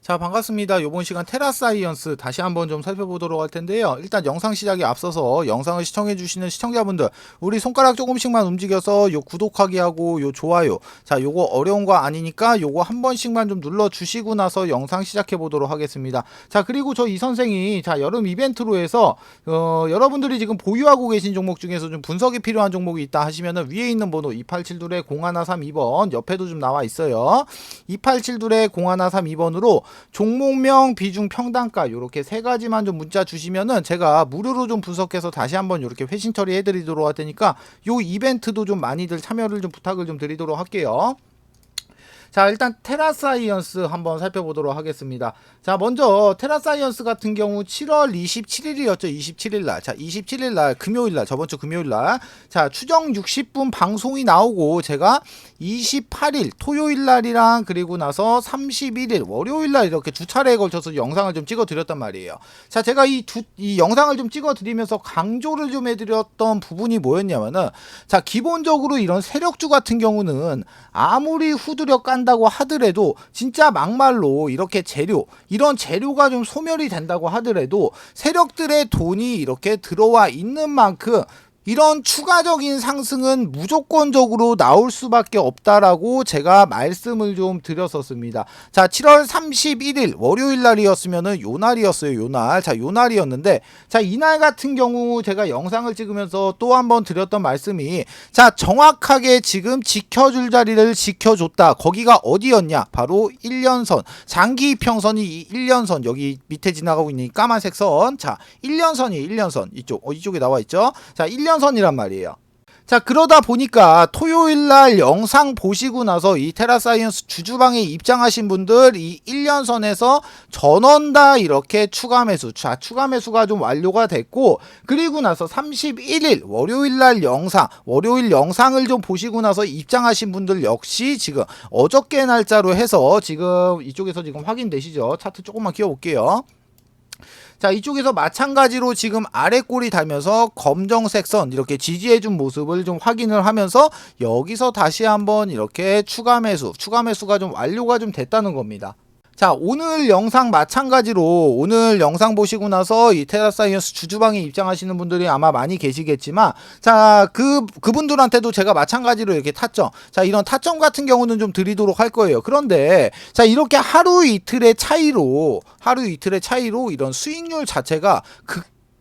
자, 반갑습니다. 요번 시간 테라사이언스 다시 한번 좀 살펴보도록 할 텐데요. 일단 영상 시작에 앞서서 영상을 시청해주시는 시청자분들, 우리 손가락 조금씩만 움직여서 요 구독하기 하고 요 좋아요, 자, 요거 어려운 거 아니니까 요거 한 번씩만 좀 눌러주시고 나서 영상 시작해 보도록 하겠습니다. 자, 그리고 저 이 선생이 자, 여름 이벤트로 해서 여러분들이 지금 보유하고 계신 종목 중에서 좀 분석이 필요한 종목이 있다 하시면은 위에 있는 번호 2872-0132번 옆에도 좀 나와 있어요. 2872-0132번으로 종목명, 비중, 평단가 요렇게 세 가지만 좀 문자 주시면은 제가 무료로 좀 분석해서 다시 한번 요렇게 회신 처리해 드리도록 할 테니까 요 이벤트도 좀 많이들 참여를 좀 부탁을 좀 드리도록 할게요. 자, 일단 테라사이언스 한번 살펴보도록 하겠습니다. 자, 먼저 테라사이언스 같은 경우 7월 27일이었죠. 27일날. 자, 27일날 금요일날, 저번주 금요일날. 자, 추정 60분 방송이 나오고 제가 28일 토요일날이랑 그리고 나서 31일 월요일날 이렇게 두 차례에 걸쳐서 영상을 좀 찍어 드렸단 말이에요. 자, 제가 이 영상을 좀 찍어 드리면서 강조를 좀 해드렸던 부분이 뭐였냐면은, 자, 기본적으로 이런 세력주 같은 경우는 아무리 후두려 깐다고 하더라도 진짜 막말로 이렇게 이런 재료가 좀 소멸이 된다고 하더라도 세력들의 돈이 이렇게 들어와 있는 만큼 이런 추가적인 상승은 무조건적으로 나올 수밖에 없다라고 제가 말씀을 좀 드렸었습니다. 자, 7월 31일 월요일 날이었으면은 요 날이었어요. 요 날. 자, 요 날이었는데, 자, 이날 같은 경우 제가 영상을 찍으면서 또 한번 드렸던 말씀이, 자, 정확하게 지금 지켜줄 자리를 지켜줬다. 거기가 어디였냐? 바로 1년선. 장기 이평선이 이 1년선 여기 밑에 지나가고 있는 이 까만색 선. 자, 1년선이 1년선. 이쪽에 나와 있죠? 자, 1년선이란 말이에요. 자, 그러다 보니까 토요일날 영상 보시고 나서 이 테라사이언스 주주방에 입장하신 분들 이 1년선에서 전원 다 이렇게 추가 매수, 자, 추가 매수가 좀 완료가 됐고, 그리고 나서 31일 월요일날 월요일 영상을 좀 보시고 나서 입장하신 분들 역시 지금 어저께 날짜로 해서 지금 이쪽에서 지금 확인되시죠? 차트 조금만 키워볼게요. 자, 이쪽에서 마찬가지로 지금 아래 꼬리 달면서 검정색 선 이렇게 지지해준 모습을 좀 확인을 하면서 여기서 다시 한번 이렇게 추가 매수가 좀 완료가 좀 됐다는 겁니다. 자, 오늘 영상 마찬가지로 오늘 영상 보시고 나서 이 테라사이언스 주주방에 입장하시는 분들이 아마 많이 계시겠지만, 자, 그분들한테도 제가 마찬가지로 이렇게 타점, 자, 이런 타점 같은 경우는 좀 드리도록 할 거예요. 그런데 자, 이렇게 하루 이틀의 차이로 이런 수익률 자체가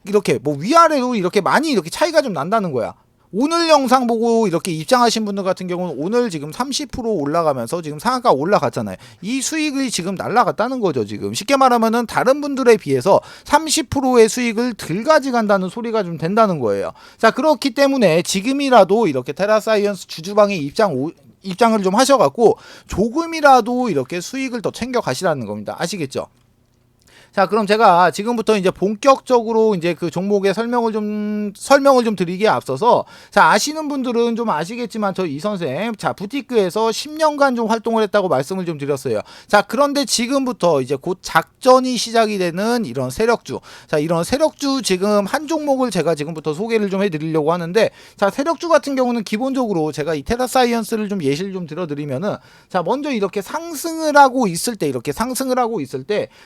이렇게 뭐 위아래로 이렇게 많이 이렇게 차이가 좀 난다는 거야. 오늘 영상 보고 이렇게 입장하신 분들 같은 경우는 오늘 지금 30% 올라가면서 지금 상한가 올라갔잖아요. 이 수익이 지금 날라갔다는 거죠. 지금 쉽게 말하면은 다른 분들에 비해서 30%의 수익을 덜 가져간다는 소리가 좀 된다는 거예요. 자, 그렇기 때문에 지금이라도 이렇게 테라사이언스 주주방에 입장을 좀 하셔갖고 조금이라도 이렇게 수익을 더 챙겨 가시라는 겁니다. 아시겠죠? 자, 그럼 제가 지금부터 이제 본격적으로 이제 그 종목의 설명을 좀 드리기에 앞서서, 자, 아시는 분들은 좀 아시겠지만 저 이 선생, 자, 부티크에서 10년간 좀 활동을 했다고 말씀을 좀 드렸어요. 자, 그런데 지금부터 이제 곧 작전이 시작이 되는 이런 세력주, 자, 이런 세력주 지금 한 종목을 제가 지금부터 소개를 좀 해드리려고 하는데, 자, 세력주 같은 경우는 기본적으로 제가 이 테라사이언스를 좀 예시를 좀 들어드리면은, 자, 먼저 이렇게 상승을 하고 있을 때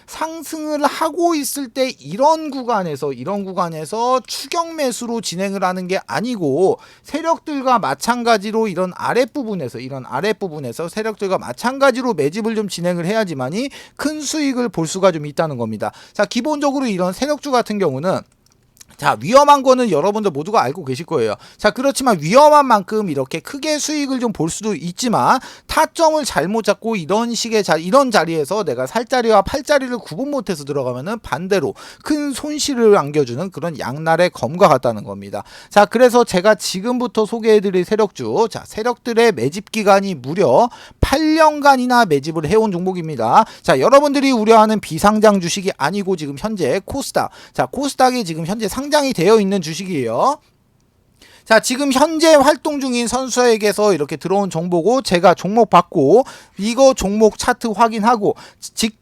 상승을 하고 있을 때 이런 구간에서 추격 매수로 진행을 하는 게 아니고, 세력들과 마찬가지로 이런 아랫부분에서 세력들과 마찬가지로 매집을 좀 진행을 해야지만이 큰 수익을 볼 수가 좀 있다는 겁니다. 자, 기본적으로 이런 세력주 같은 경우는, 자, 위험한 거는 여러분들 모두가 알고 계실 거예요. 자, 그렇지만 위험한 만큼 이렇게 크게 수익을 좀 볼 수도 있지만 타점을 잘못 잡고 이런 자리에서 내가 살자리와 팔자리를 구분 못해서 들어가면은 반대로 큰 손실을 안겨주는 그런 양날의 검과 같다는 겁니다. 자, 그래서 제가 지금부터 소개해드릴 세력주, 자, 세력들의 매집 기간이 무려 8년간이나 매집을 해온 종목입니다. 자, 여러분들이 우려하는 비상장 주식이 아니고 지금 현재 코스닥이 지금 현재 상장이 되어 있는 주식이에요. 자, 지금 현재 활동 중인 선수에게서 이렇게 들어온 정보고, 제가 종목 받고 이거 종목 차트 확인하고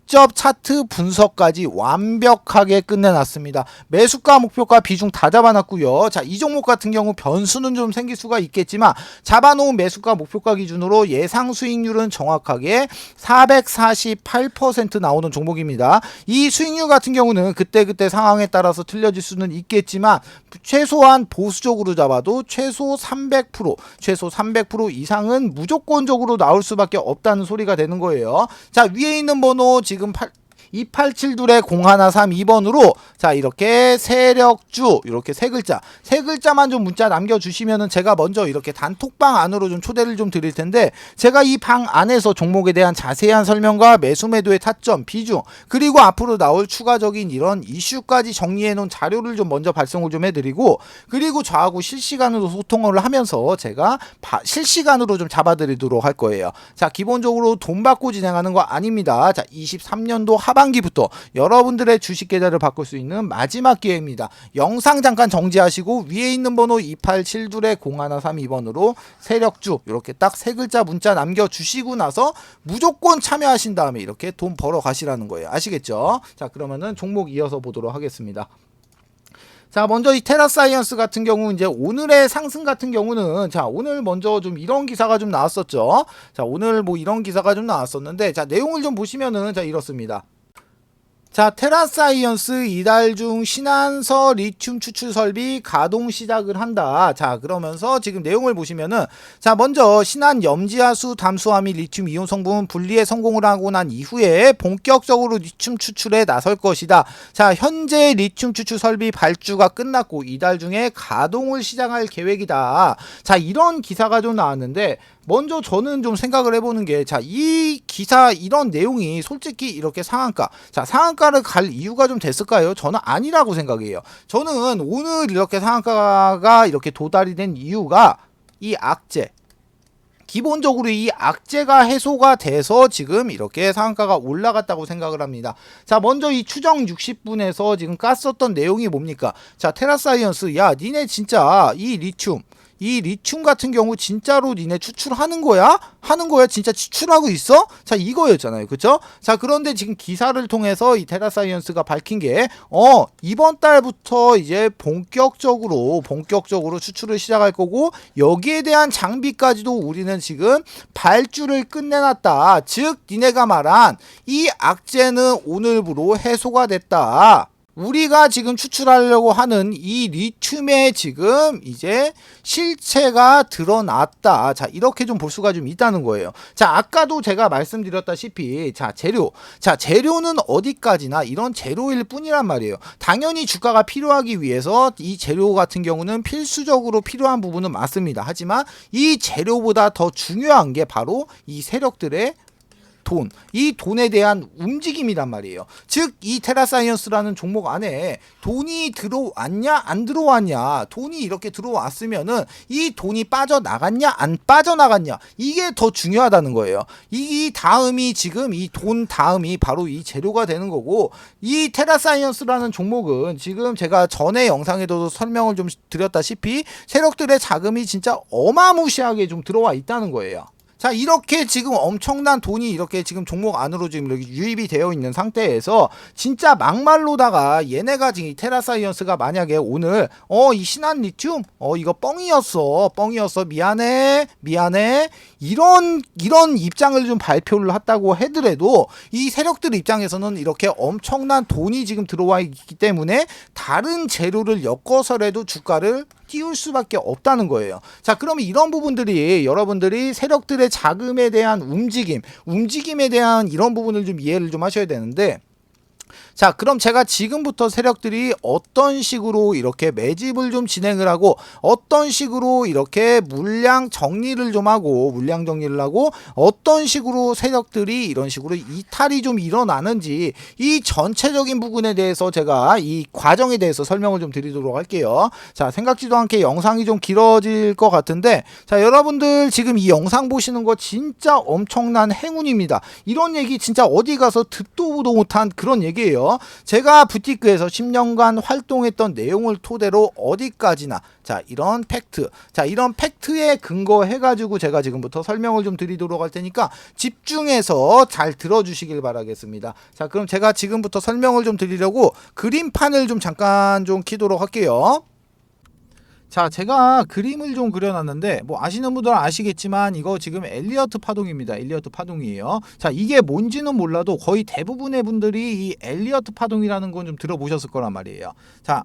직접 차트 분석까지 완벽하게 끝내놨습니다. 매수가, 목표가, 비중 다 잡아놨고요. 자, 이 종목 같은 경우 변수는 좀 생길 수가 있겠지만 잡아놓은 매수가, 목표가 기준으로 예상 수익률은 정확하게 448% 나오는 종목입니다. 이 수익률 같은 경우는 그때그때 상황에 따라서 틀려질 수는 있겠지만 최소한 보수적으로 잡아도 최소 300% 이상은 무조건적으로 나올 수밖에 없다는 소리가 되는 거예요. 자, 위에 있는 번호 지금 2872-0132번으로 자, 이렇게 세력주 이렇게 세 글자만 좀 문자 남겨주시면은 제가 먼저 이렇게 단톡방 안으로 좀 초대를 좀 드릴 텐데, 제가 이 방 안에서 종목에 대한 자세한 설명과 매수 매도의 타점, 비중, 그리고 앞으로 나올 추가적인 이런 이슈까지 정리해 놓은 자료를 좀 먼저 발송을 좀 해드리고, 그리고 저하고 실시간으로 소통을 하면서 제가 실시간으로 좀 잡아드리도록 할 거예요. 자, 기본적으로 돈 받고 진행하는 거 아닙니다. 자, 23년도 하반기부터 여러분들의 주식 계좌를 바꿀 수 있는 마지막 기회입니다. 영상 잠깐 정지하시고 위에 있는 번호 2872-0132번으로 세력주 이렇게 딱 세 글자 문자 남겨주시고 나서 무조건 참여하신 다음에 이렇게 돈 벌어 가시라는 거예요. 아시겠죠? 자, 그러면은 종목 이어서 보도록 하겠습니다. 자, 먼저 이 테라사이언스 같은 경우 이제 오늘의 상승 같은 경우는, 자, 오늘 먼저 좀 이런 기사가 좀 나왔었죠. 자, 오늘 뭐 이런 기사가 좀 나왔었는데, 자, 내용을 좀 보시면은 자, 이렇습니다. 자, 테라사이언스 이달 중 신한서 리튬 추출 설비 가동 시작을 한다. 자, 그러면서 지금 내용을 보시면은, 자, 먼저 신한 염지하수 담수화미 리튬 이온 성분 분리에 성공을 하고 난 이후에 본격적으로 리튬 추출에 나설 것이다. 자, 현재 리튬 추출 설비 발주가 끝났고 이달 중에 가동을 시작할 계획이다. 자, 이런 기사가 좀 나왔는데, 먼저 저는 좀 생각을 해보는 게, 자, 이 기사 이런 내용이 솔직히 이렇게 상한가, 자, 상한가를 갈 이유가 좀 됐을까요? 저는 아니라고 생각해요. 저는 오늘 이렇게 상한가가 이렇게 도달이 된 이유가 이 악재, 기본적으로 이 악재가 해소가 돼서 지금 이렇게 상한가가 올라갔다고 생각을 합니다. 자, 먼저 이 추정 60분에서 지금 깠었던 내용이 뭡니까? 자, 테라사이언스, 야, 니네 진짜 이 리튬 같은 경우 진짜로 니네 추출하는 거야? 하는 거야? 진짜 추출하고 있어? 자, 이거였잖아요. 그쵸? 자, 그런데 지금 기사를 통해서 이 테라사이언스가 밝힌 게, 이번 달부터 이제 본격적으로 추출을 시작할 거고, 여기에 대한 장비까지도 우리는 지금 발주를 끝내놨다. 즉, 니네가 말한 이 악재는 오늘부로 해소가 됐다. 우리가 지금 추출하려고 하는 이 리튬의 지금 이제 실체가 드러났다. 자, 이렇게 좀 볼 수가 좀 있다는 거예요. 자, 아까도 제가 말씀드렸다시피, 자, 재료는 어디까지나 이런 재료일 뿐이란 말이에요. 당연히 주가가 필요하기 위해서 이 재료 같은 경우는 필수적으로 필요한 부분은 맞습니다. 하지만 이 재료보다 더 중요한 게 바로 이 세력들의 이 돈에 대한 움직임이란 말이에요. 즉, 이 테라사이언스라는 종목 안에 돈이 들어왔냐 안 들어왔냐, 돈이 이렇게 들어왔으면은 이 돈이 빠져나갔냐 안 빠져나갔냐, 이게 더 중요하다는 거예요. 이 다음이 지금 이 돈 다음이 바로 이 재료가 되는 거고, 이 테라사이언스라는 종목은 지금 제가 전에 영상에도 설명을 좀 드렸다시피 세력들의 자금이 진짜 어마무시하게 좀 들어와 있다는 거예요. 자, 이렇게 지금 엄청난 돈이 이렇게 지금 종목 안으로 지금 이렇게 유입이 되어 있는 상태에서 진짜 막말로다가 얘네가 지금 테라사이언스가 만약에 오늘 이 신한 리튬 이거 뻥이었어 미안해 이런 입장을 좀 발표를 했다고 하더라도 이 세력들 입장에서는 이렇게 엄청난 돈이 지금 들어와 있기 때문에 다른 재료를 엮어서라도 주가를 띄울 수밖에 없다는 거예요. 자, 그러면 이런 부분들이 여러분들이 세력들의 자금에 대한 움직임에 대한 이런 부분을 좀 이해를 좀 하셔야 되는데, 자, 그럼 제가 지금부터 세력들이 어떤 식으로 이렇게 매집을 좀 진행을 하고, 어떤 식으로 이렇게 물량 정리를 하고, 어떤 식으로 세력들이 이런 식으로 이탈이 좀 일어나는지, 이 전체적인 부분에 대해서 제가 이 과정에 대해서 설명을 좀 드리도록 할게요. 자, 생각지도 않게 영상이 좀 길어질 것 같은데, 자, 여러분들 지금 이 영상 보시는 거 진짜 엄청난 행운입니다. 이런 얘기 진짜 어디 가서 듣도 보도 못한 그런 얘기 볼게요. 제가 부티크에서 10년간 활동했던 내용을 토대로 어디까지나 자 이런 팩트, 자 이런 팩트에 근거해가지고 제가 지금부터 설명을 좀 드리도록 할 테니까 집중해서 잘 들어주시길 바라겠습니다. 자 그럼 제가 지금부터 설명을 좀 드리려고 그림판을 좀 잠깐 좀 키도록 할게요. 자 제가 그림을 좀 그려놨는데 뭐 아시는 분들은 아시겠지만 이거 지금 엘리어트 파동입니다. 엘리어트 파동이에요. 자 이게 뭔지는 몰라도 거의 대부분의 분들이 이 엘리어트 파동이라는 건 좀 들어보셨을 거란 말이에요. 자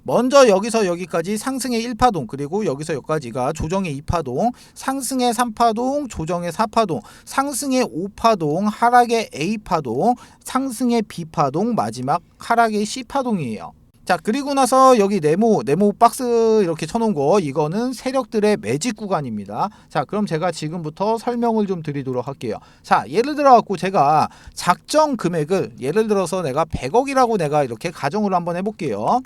먼저 여기서 여기까지 상승의 1파동, 그리고 여기서 여기까지가 조정의 2파동, 상승의 3파동, 조정의 4파동, 상승의 5파동, 하락의 A파동, 상승의 B파동, 마지막 하락의 C파동이에요. 자 그리고 나서 여기 네모 박스 이렇게 쳐놓은 거 이거는 세력들의 매직 구간입니다. 자 그럼 제가 지금부터 설명을 좀 드리도록 할게요. 자 예를 들어 갖고 제가 작정 금액을 예를 들어서 내가 100억이라고 내가 이렇게 가정을 한번 해볼게요.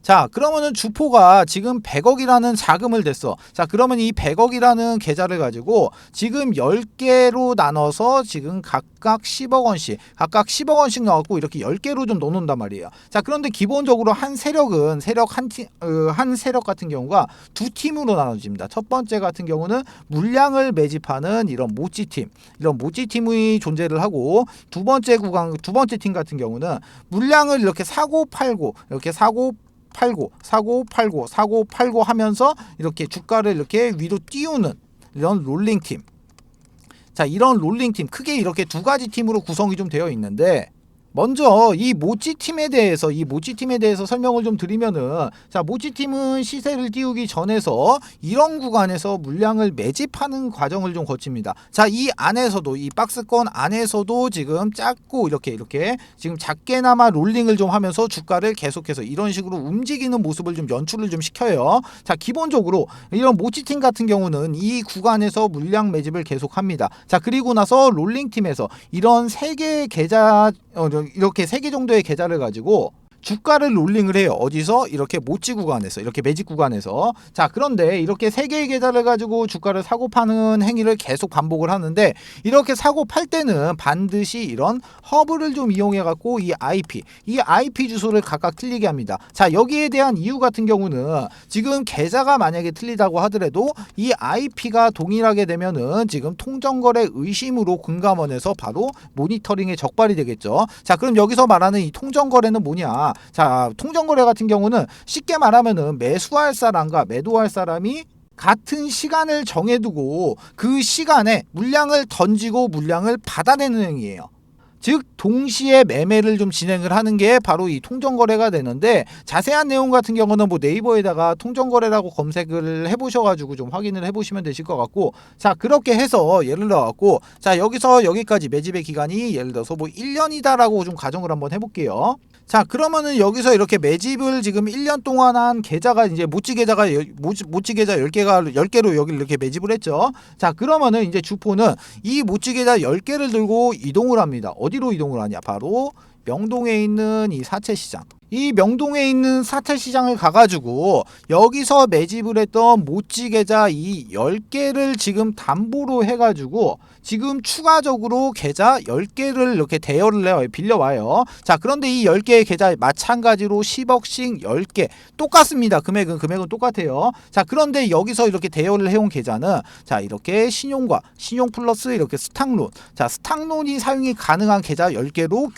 자 그러면은 주포가 지금 100억이라는 자금을 댔어. 자 그러면 이 100억이라는 계좌를 가지고 지금 10개로 나눠서 지금 각각 10억 원씩 각각 10억 원씩 넣었고 이렇게 10개로 좀 넣는단 말이에요. 자 그런데 기본적으로 한 세력은 한 세력 같은 경우가 두 팀으로 나눠집니다. 첫 번째 같은 경우는 물량을 매집하는 이런 모찌팀, 이런 모찌팀이 존재를 하고, 두 번째 팀 같은 경우는 물량을 이렇게 사고 팔고 이렇게 사고 팔고 하면서 이렇게 주가를 이렇게 위로 띄우는 이런 롤링팀. 자 이런 롤링팀 크게 이렇게 두 가지 팀으로 구성이 좀 되어 있는데, 먼저 이 모찌팀에 대해서 설명을 좀 드리면은, 자 모찌팀은 시세를 띄우기 전에서 이런 구간에서 물량을 매집하는 과정을 좀 거칩니다. 자 이 안에서도 이 박스권 안에서도 지금 작고 이렇게 지금 작게나마 롤링을 좀 하면서 주가를 계속해서 이런 식으로 움직이는 모습을 좀 연출을 좀 시켜요. 자 기본적으로 이런 모찌팀 같은 경우는 이 구간에서 물량 매집을 계속합니다. 자 그리고 나서 롤링팀에서 이런 3개의 계좌 이렇게 3개 정도의 계좌를 가지고 주가를 롤링을 해요. 어디서? 이렇게 모찌 구간에서, 이렇게 매직 구간에서. 자 그런데 이렇게 3개의 계좌를 가지고 주가를 사고 파는 행위를 계속 반복을 하는데, 이렇게 사고 팔 때는 반드시 이런 허브를 좀 이용해 갖고 이 IP 주소를 각각 틀리게 합니다. 자 여기에 대한 이유 같은 경우는 지금 계좌가 만약에 틀리다고 하더라도 이 IP가 동일하게 되면은 지금 통정거래 의심으로 금감원에서 바로 모니터링에 적발이 되겠죠. 자 그럼 여기서 말하는 이 통정거래는 뭐냐? 자 통정거래 같은 경우는 쉽게 말하면은 매수할 사람과 매도할 사람이 같은 시간을 정해두고 그 시간에 물량을 던지고 물량을 받아내는 행위예요. 즉 동시에 매매를 좀 진행을 하는 게 바로 이 통정거래가 되는데, 자세한 내용 같은 경우는 뭐 네이버에다가 통정거래라고 검색을 해보셔가지고 좀 확인을 해보시면 되실 것 같고, 자 그렇게 해서 예를 들어갖고 자 여기서 여기까지 매집의 기간이 예를 들어서 뭐 1년이다라고 좀 가정을 한번 해볼게요. 자 그러면은 여기서 이렇게 매집을 지금 1년 동안 한 계좌가 이제 모찌 계좌 10개로 여기를 이렇게 매집을 했죠. 자 그러면은 이제 주포는 이 모찌 계좌 10개를 들고 이동을 합니다. 어디로 이동을 하냐? 바로 명동에 있는 이 사채시장. 이 명동에 있는 사채시장을 가가지고 여기서 매집을 했던 모찌 계좌 이 10개를 지금 담보로 해가지고 지금 추가적으로 계좌 10개를 이렇게 대여를 해요. 빌려와요. 자 그런데 이 10개의 계좌 마찬가지로 10억씩 10개 똑같습니다. 금액은 똑같아요. 자 그런데 여기서 이렇게 대여를 해온 계좌는 자 이렇게 신용과 신용 플러스 이렇게 스탁론, 자 스탁론이 사용이 가능한 계좌 10개로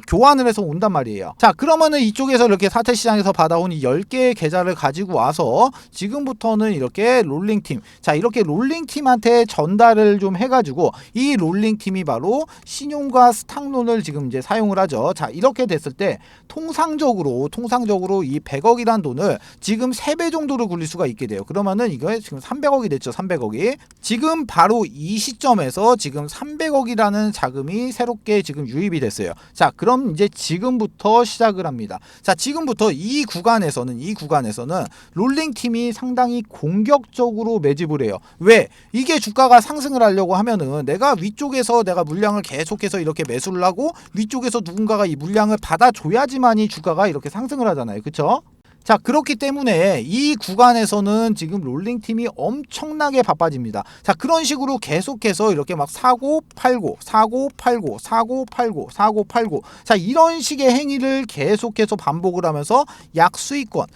교환을 해서 온단 말이에요. 자 그러면은 이쪽에서 이렇게 사채시장에서 받아온 이 10개의 계좌를 가지고 와서 지금부터는 이렇게 롤링팀, 자 이렇게 롤링팀한테 전달을 좀 해가지고 이 롤링팀이 바로 신용과 스탁론을 지금 이제 사용을 하죠. 자 이렇게 됐을 때 통상적으로 이 100억이란 돈을 지금 3배 정도로 굴릴 수가 있게 돼요. 그러면은 이거 지금 300억이 됐죠. 300억이 지금 바로 이 시점에서 지금 300억이라는 자금이 새롭게 지금 유입이 됐어요. 자 그럼 이제 지금부터 시작을 합니다. 자 지금부터 이 구간에서는 롤링팀이 상당히 공격적으로 매집을 해요. 왜? 이게 주가가 상승을 하려고 하면은 내가 위쪽에서 내가 물량을 계속해서 이렇게 매수를 하고 위쪽에서 누군가가 이 물량을 받아줘야지만이 주가가 이렇게 상승을 하잖아요. 그쵸? 자, 그렇기 때문에 이 구간에서는 지금 롤링팀이 엄청나게 바빠집니다. 자, 그런 식으로 계속해서 이렇게 막 사고 팔고 사고 팔고 사고 팔고 사고 팔고, 자, 이런 식의 행위를 계속해서 반복을 하면서 약수익권,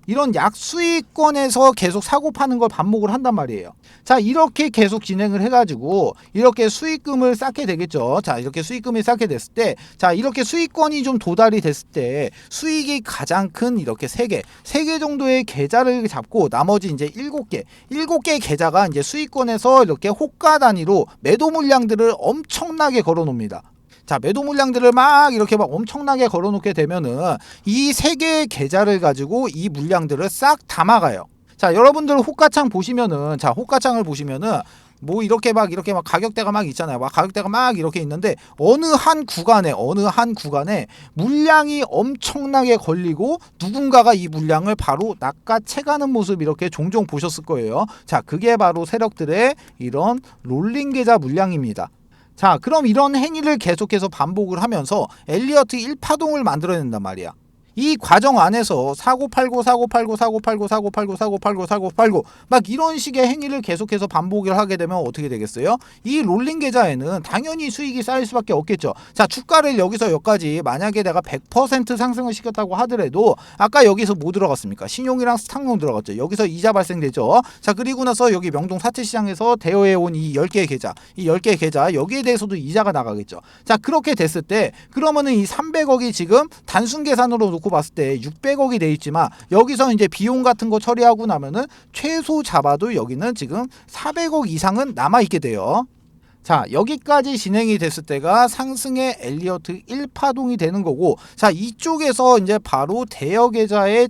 이런 약수익권에서 계속 사고 파는 걸 반복을 한단 말이에요. 자, 이렇게 계속 진행을 해가지고 이렇게 수익금을 쌓게 되겠죠. 자, 이렇게 수익금이 쌓게 됐을 때, 자, 이렇게 수익권이 좀 도달이 됐을 때 수익이 가장 큰 이렇게 3개 정도의 계좌를 잡고 나머지 이제 7개 계좌가 이제 수익권에서 이렇게 호가 단위로 매도 물량들을 엄청나게 걸어 놓습니다. 자, 매도 물량들을 막 이렇게 막 엄청나게 걸어놓게 되면은 이 3개의 계좌를 가지고 이 물량들을 싹 담아가요. 자, 여러분들 호가창 보시면은, 자, 호가창을 보시면은 뭐 이렇게 막 가격대가 막 있잖아요. 막 가격대가 막 이렇게 있는데 어느 한 구간에 물량이 엄청나게 걸리고 누군가가 이 물량을 바로 낚아채가는 모습 이렇게 종종 보셨을 거예요. 자, 그게 바로 세력들의 이런 롤링 계좌 물량입니다. 자, 그럼 이런 행위를 계속해서 반복을 하면서 엘리어트 1파동을 만들어낸단 말이야. 이 과정 안에서 사고 팔고 막 이런 식의 행위를 계속해서 반복을 하게 되면 어떻게 되겠어요? 이 롤링 계좌에는 당연히 수익이 쌓일 수밖에 없겠죠. 자, 주가를 여기서 여기까지 만약에 내가 100% 상승을 시켰다고 하더라도 아까 여기서 뭐 들어갔습니까? 신용이랑 스탁용 들어갔죠. 여기서 이자 발생되죠. 자, 그리고 나서 여기 명동 사채시장에서 대여해온 이 10개의 계좌, 이 10개의 계좌 여기에 대해서도 이자가 나가겠죠. 자, 그렇게 됐을 때 그러면은 이 300억이 지금 단순 계산으로 놓고 봤을 때 600억이 돼 있지만 여기서 이제 비용 같은 거 처리하고 나면은 최소 잡아도 여기는 지금 400억 이상은 남아 있게 돼요. 자, 여기까지 진행이 됐을 때가 상승의 엘리어트 1파동이 되는 거고, 자, 이쪽에서 이제 바로 대여 계좌의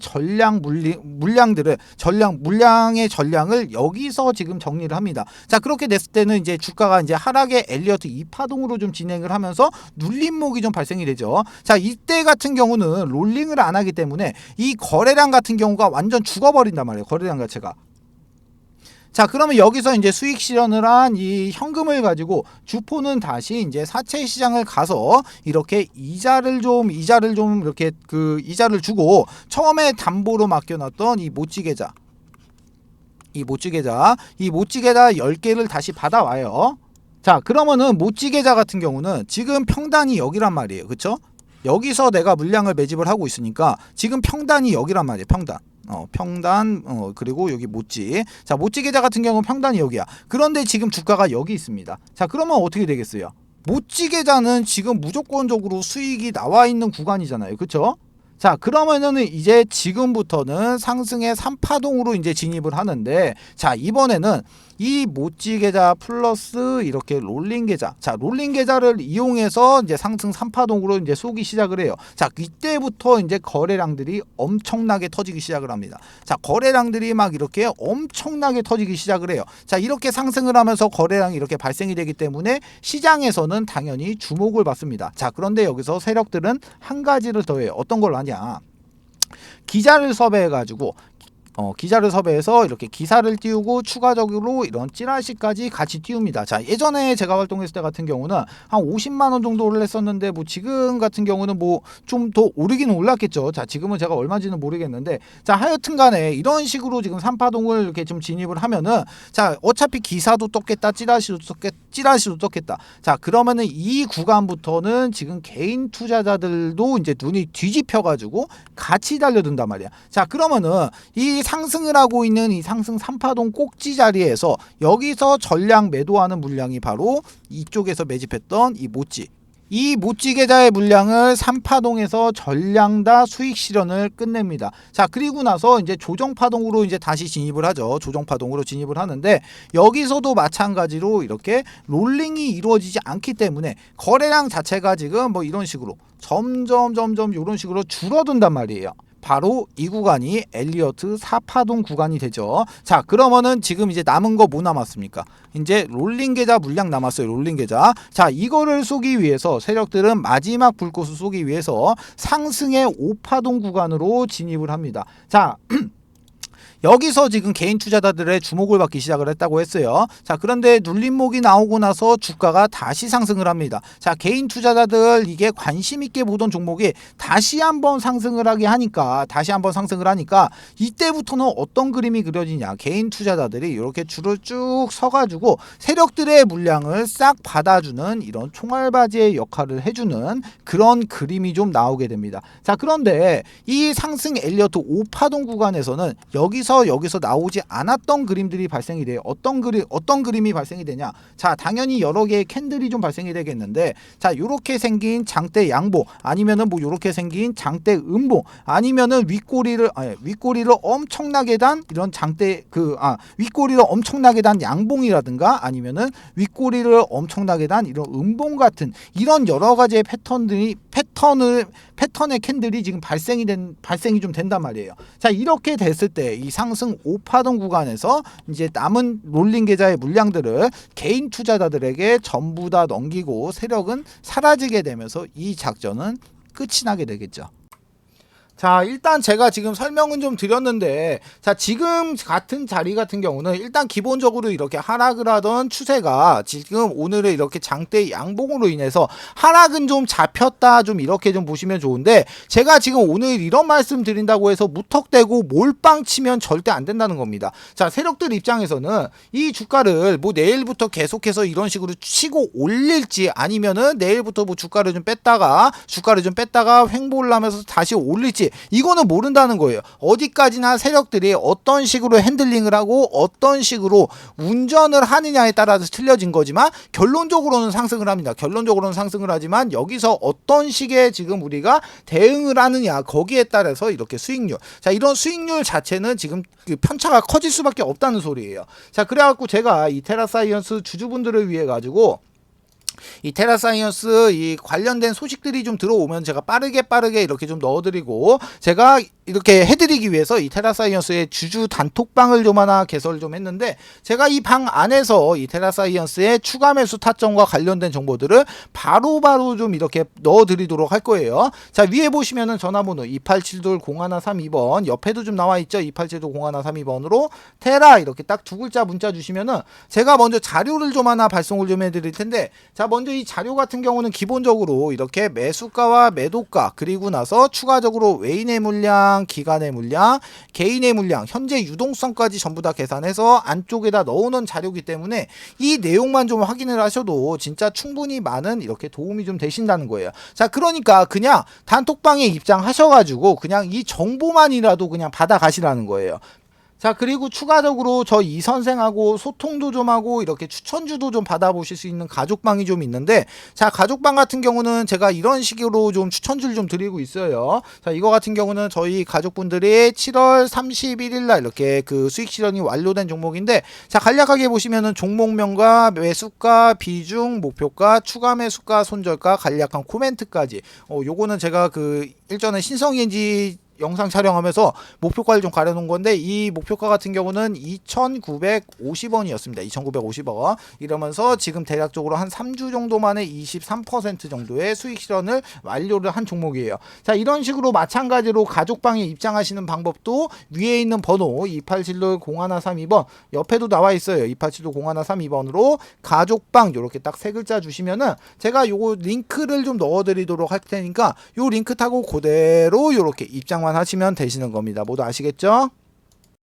물량의 전량을 여기서 지금 정리를 합니다. 자, 그렇게 됐을 때는 이제 주가가 이제 하락의 엘리어트 2파동으로 좀 진행을 하면서 눌림목이 좀 발생이 되죠. 자, 이때 같은 경우는 롤링을 안 하기 때문에 이 거래량 같은 경우가 완전 죽어버린단 말이에요. 거래량 자체가. 자, 그러면 여기서 이제 수익 실현을 한 이 현금을 가지고 주포는 다시 이제 사채 시장을 가서 이렇게 이자를 좀 이렇게 그 이자를 주고 처음에 담보로 맡겨놨던 이 모찌 계좌 10개를 다시 받아와요. 자, 그러면은 모찌 계좌 같은 경우는 지금 평단이 여기란 말이에요. 그쵸? 여기서 내가 물량을 매집을 하고 있으니까 지금 평단이 여기란 말이에요. 평단 그리고 여기 모찌. 자, 모찌 계좌 같은 경우는 평단이 여기야. 그런데 지금 주가가 여기 있습니다. 자, 그러면 어떻게 되겠어요? 모찌 계좌는 지금 무조건적으로 수익이 나와 있는 구간이잖아요. 그쵸? 자, 그러면은 이제 지금부터는 상승의 3파동으로 이제 진입을 하는데, 자, 이번에는 이 모찌 계좌 플러스 이렇게 롤링 계좌, 자, 롤링 계좌를 이용해서 이제 상승 3파동으로 이제 쏘기 시작을 해요. 자, 이때부터 이제 거래량들이 엄청나게 터지기 시작을 합니다. 자, 거래량들이 막 이렇게 엄청나게 터지기 시작을 해요. 자, 이렇게 상승을 하면서 거래량이 이렇게 발생이 되기 때문에 시장에서는 당연히 주목을 받습니다. 자, 그런데 여기서 세력들은 한 가지를 더 해요. 어떤 걸 하냐? 기자를 섭외해가지고 기자를 섭외해서 이렇게 기사를 띄우고 추가적으로 이런 찌라시까지 같이 띄웁니다. 자, 예전에 제가 활동했을 때 같은 경우는 한 50만 원 정도를 했었는데 뭐 지금 같은 경우는 뭐 좀 더 오르기는 올랐겠죠. 자, 지금은 제가 얼마인지는 모르겠는데, 자, 하여튼 간에 이런 식으로 지금 3파동을 이렇게 좀 진입을 하면은, 자, 어차피 기사도 떴겠다, 찌라시도 떴겠다. 자, 그러면은 이 구간부터는 지금 개인 투자자들도 이제 눈이 뒤집혀 가지고 같이 달려든단 말이야. 자, 그러면은 이 상승을 하고 있는 이 상승 3파동 꼭지 자리에서 여기서 전량 매도하는 물량이 바로 이쪽에서 매집했던 이 모찌 계좌의 물량을 3파동에서 전량 다 수익 실현을 끝냅니다. 자, 그리고 나서 이제 조정파동으로 이제 다시 진입을 하죠. 조정파동으로 진입을 하는데 여기서도 마찬가지로 이렇게 롤링이 이루어지지 않기 때문에 거래량 자체가 지금 뭐 이런 식으로 점점 이런 식으로 줄어든단 말이에요. 바로 이 구간이 엘리어트 4파동 구간이 되죠. 자, 그러면은 지금 이제 남은 거 뭐 남았습니까? 이제 롤링 계좌 물량 남았어요. 롤링 계좌. 자, 이거를 쏘기 위해서 세력들은 마지막 불꽃을 쏘기 위해서 상승의 5파동 구간으로 진입을 합니다. 자, 여기서 지금 개인 투자자들의 주목을 받기 시작을 했다고 했어요. 자, 그런데 눌림목이 나오고 나서 주가가 다시 상승을 합니다. 자, 개인 투자자들 이게 관심 있게 보던 종목이 다시 한번 상승을 하니까 이때부터는 어떤 그림이 그려지냐. 개인 투자자들이 이렇게 줄을 쭉 서가지고 세력들의 물량을 싹 받아주는 이런 총알바지의 역할을 해주는 그런 그림이 좀 나오게 됩니다. 자, 그런데 이 상승 엘리어트 5파동 구간에서는 여기서 나오지 않았던 그림들이 발생이 돼요. 어떤 그림이 발생이 되냐? 자, 당연히 여러 개의 캔들이 좀 발생이 되겠는데, 자, 요렇게 생긴 장대 양봉, 아니면은 뭐 요렇게 생긴 장대 음봉, 아니면은 윗꼬리를 엄청나게 단 이런 윗꼬리를 엄청나게 단 양봉이라든가, 아니면은 윗꼬리를 엄청나게 단 이런 음봉 같은 이런 여러 가지의 패턴의 캔들이 지금 발생이 좀 된단 말이에요. 자, 이렇게 됐을 때 이 상승 5파동 구간에서 이제 남은 롤링 계좌의 물량들을 개인 투자자들에게 전부 다 넘기고 세력은 사라지게 되면서 이 작전은 끝이 나게 되겠죠. 자, 일단 제가 지금 설명은 좀 드렸는데, 자, 지금 같은 자리 같은 경우는 일단 기본적으로 이렇게 하락을 하던 추세가 지금 오늘의 이렇게 장대 양봉으로 인해서 하락은 좀 잡혔다, 좀 이렇게 좀 보시면 좋은데, 제가 지금 오늘 이런 말씀 드린다고 해서 무턱대고 몰빵 치면 절대 안 된다는 겁니다. 자, 세력들 입장에서는 이 주가를 뭐 내일부터 계속해서 이런 식으로 치고 올릴지, 아니면은 내일부터 뭐 주가를 좀 뺐다가 횡보를 하면서 다시 올릴지, 이거는 모른다는 거예요. 어디까지나 세력들이 어떤 식으로 핸들링을 하고 어떤 식으로 운전을 하느냐에 따라서 틀려진 거지만 결론적으로는 상승을 합니다. 결론적으로는 상승을 하지만 여기서 어떤 식의 지금 우리가 대응을 하느냐, 거기에 따라서 이렇게 수익률, 자, 이런 수익률 자체는 지금 그 편차가 커질 수밖에 없다는 소리예요. 자, 그래갖고 제가 이 테라사이언스 주주분들을 위해 가지고 이 테라사이언스 이 관련된 소식들이 좀 들어오면 제가 빠르게 이렇게 좀 넣어드리고, 제가 이렇게 해드리기 위해서 이 테라사이언스의 주주 단톡방을 좀 하나 개설을 좀 했는데, 제가 이 방 안에서 이 테라사이언스의 추가 매수 타점과 관련된 정보들을 바로바로 좀 이렇게 넣어드리도록 할 거예요. 자, 위에 보시면은 전화번호 287-0132번, 옆에도 좀 나와 있죠. 287-0132번으로 테라 이렇게 딱 두 글자 문자 주시면은 제가 먼저 자료를 좀 하나 발송을 좀 해드릴 텐데, 자, 먼저 이 자료 같은 경우는 기본적으로 이렇게 매수가와 매도가, 그리고 나서 추가적으로 외인의 물량, 기관의 물량, 개인의 물량, 현재 유동성까지 전부 다 계산해서 안쪽에다 넣어놓은 자료이기 때문에 이 내용만 좀 확인을 하셔도 진짜 충분히 많은 이렇게 도움이 좀 되신다는 거예요. 자, 그러니까 그냥 단톡방에 입장하셔가지고 그냥 이 정보만이라도 그냥 받아가시라는 거예요. 자, 그리고 추가적으로 저 이 선생하고 소통도 좀 하고 이렇게 추천주도 좀 받아보실 수 있는 가족방이 좀 있는데, 자, 가족방 같은 경우는 제가 이런 식으로 좀 추천주를 좀 드리고 있어요. 자, 이거 같은 경우는 저희 가족분들이 7월 31일 날 이렇게 그 수익 실현이 완료된 종목인데, 자, 간략하게 보시면은 종목명과 매수가, 비중, 목표가, 추가 매수가, 손절가, 간략한 코멘트까지, 요거는 제가 그 일전에 신성인지 영상 촬영하면서 목표가를 좀 가려놓은 건데, 이 목표가 같은 경우는 2,950원이었습니다. 2,950원. 이러면서 지금 대략적으로 한 3주 정도 만에 23% 정도의 수익 실현을 완료를 한 종목이에요. 자, 이런 식으로 마찬가지로 가족방에 입장하시는 방법도 위에 있는 번호 287-0132번 옆에도 나와 있어요. 287-0132번으로 가족방 요렇게 딱 세 글자 주시면은 제가 요거 링크를 좀 넣어드리도록 할 테니까 요 링크 타고 그대로 요렇게 입장만 하시면 되시는 겁니다. 모두 아시겠죠?